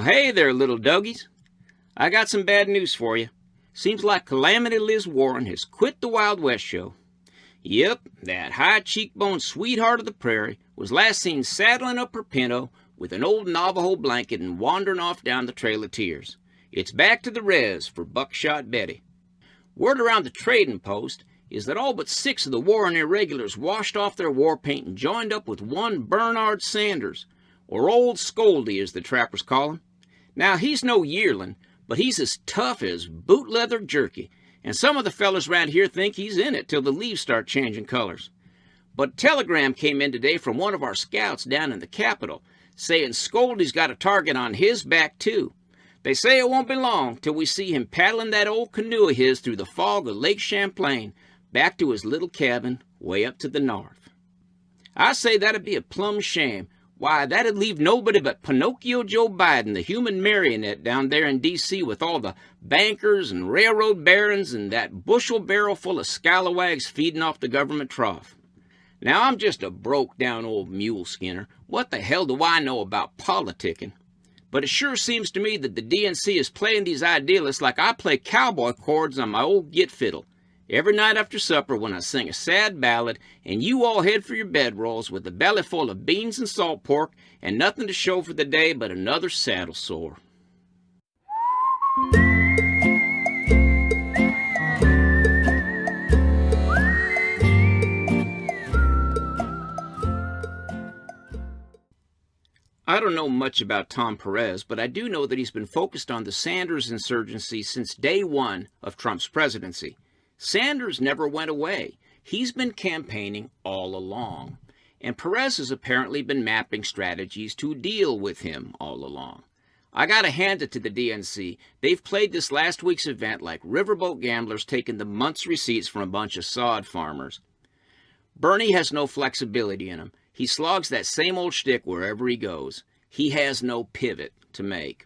Well, hey there, little doggies. I got some bad news for you. Seems like Calamity Liz Warren has quit the Wild West show. Yep, that high-cheekbone sweetheart of the prairie was last seen saddling up her pinto with an old Navajo blanket and wandering off down the Trail of Tears. It's back to the res for Buckshot Betty. Word around the trading post is that all but 6 of the Warren irregulars washed off their war paint and joined up with one Bernard Sanders, or Old Scoldy as the trappers call him. Now, he's no yearling, but he's as tough as boot leather jerky, and some of the fellas around here think he's in it till the leaves start changing colors. But a telegram came in today from one of our scouts down in the Capitol, saying Scoldy's got a target on his back too. They say it won't be long till we see him paddling that old canoe of his through the fog of Lake Champlain back to his little cabin way up to the north. I say that'd be a plumb shame. Why, that'd leave nobody but Pinocchio Joe Biden, the human marionette, down there in D.C. with all the bankers and railroad barons and that bushel barrel full of scalawags feeding off the government trough. Now, I'm just a broke-down old mule skinner. What the hell do I know about politicking? But it sure seems to me that the DNC is playing these idealists like I play cowboy chords on my old git fiddle. Every night after supper when I sing a sad ballad and you all head for your bedrolls with a belly full of beans and salt pork and nothing to show for the day but another saddle sore. I don't know much about Tom Perez, but I do know that he's been focused on the Sanders insurgency since day one of Trump's presidency. Sanders never went away. He's been campaigning all along. And Perez has apparently been mapping strategies to deal with him all along. I gotta hand it to the DNC. They've played this last week's event like riverboat gamblers taking the month's receipts from a bunch of sod farmers. Bernie has no flexibility in him. He slogs that same old shtick wherever he goes. He has no pivot to make.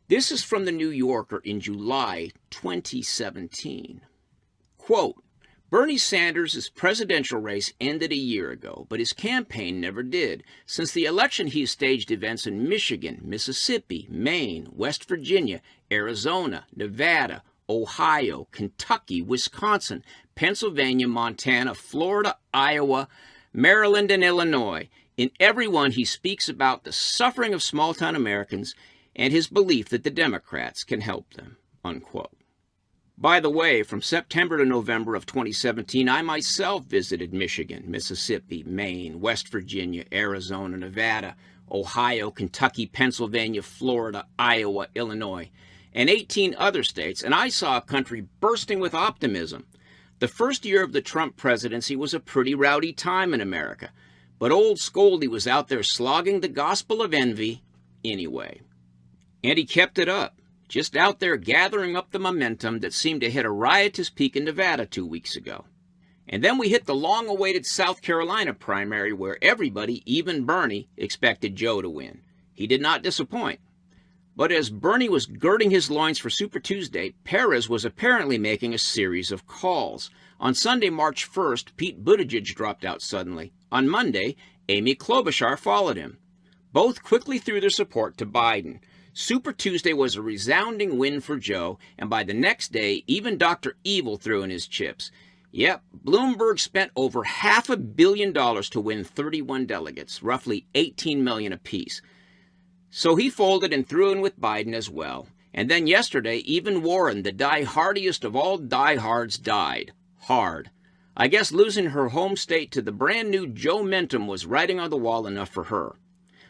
This is from the New Yorker in July 2017. Quote, Bernie Sanders' presidential race ended a year ago, but his campaign never did. Since the election, he's staged events in Michigan, Mississippi, Maine, West Virginia, Arizona, Nevada, Ohio, Kentucky, Wisconsin, Pennsylvania, Montana, Florida, Iowa, Maryland, and Illinois. In every one, he speaks about the suffering of small-town Americans and his belief that the Democrats can help them, unquote. By the way, from September to November of 2017, I myself visited Michigan, Mississippi, Maine, West Virginia, Arizona, Nevada, Ohio, Kentucky, Pennsylvania, Florida, Iowa, Illinois, and 18 other states, and I saw a country bursting with optimism. The first year of the Trump presidency was a pretty rowdy time in America, but old Scoldy was out there slogging the gospel of envy anyway. And he kept it up, just out there gathering up the momentum that seemed to hit a riotous peak in Nevada 2 weeks ago. And then we hit the long-awaited South Carolina primary where everybody, even Bernie, expected Joe to win. He did not disappoint. But as Bernie was girding his loins for Super Tuesday, Perez was apparently making a series of calls. On Sunday, March 1st, Pete Buttigieg dropped out suddenly. On Monday, Amy Klobuchar followed him. Both quickly threw their support to Biden. Super Tuesday was a resounding win for Joe, and by the next day, even Dr. Evil threw in his chips. Yep, Bloomberg spent over $500 million to win 31 delegates, roughly $18 million apiece. So he folded and threw in with Biden as well. And then yesterday, even Warren, the die-hardiest of all diehards, died. Hard. I guess losing her home state to the brand-new Joe Mentum was writing on the wall enough for her.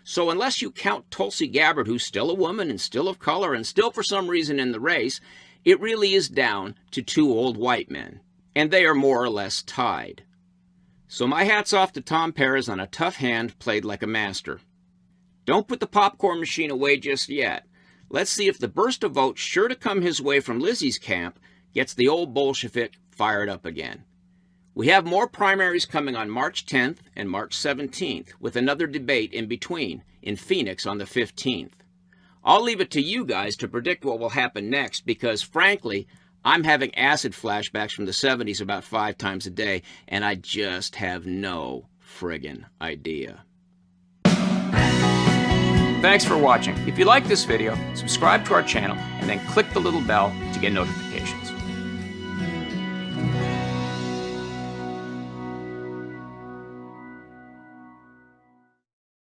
So unless you count Tulsi Gabbard, who's still a woman and still of color and still for some reason in the race, it really is down to 2 old white men. And they are more or less tied. So my hat's off to Tom Perez on a tough hand played like a master. Don't put the popcorn machine away just yet. Let's see if the burst of votes sure to come his way from Lizzie's camp gets the old Bolshevik fired up again. We have more primaries coming on March 10th and March 17th, with another debate in between, in Phoenix on the 15th. I'll leave it to you guys to predict what will happen next because, frankly, I'm having acid flashbacks from the 70s about 5 times a day, and I just have no friggin' idea. Thanks for watching. If you like this video, subscribe to our channel and then click the little bell to get notifications.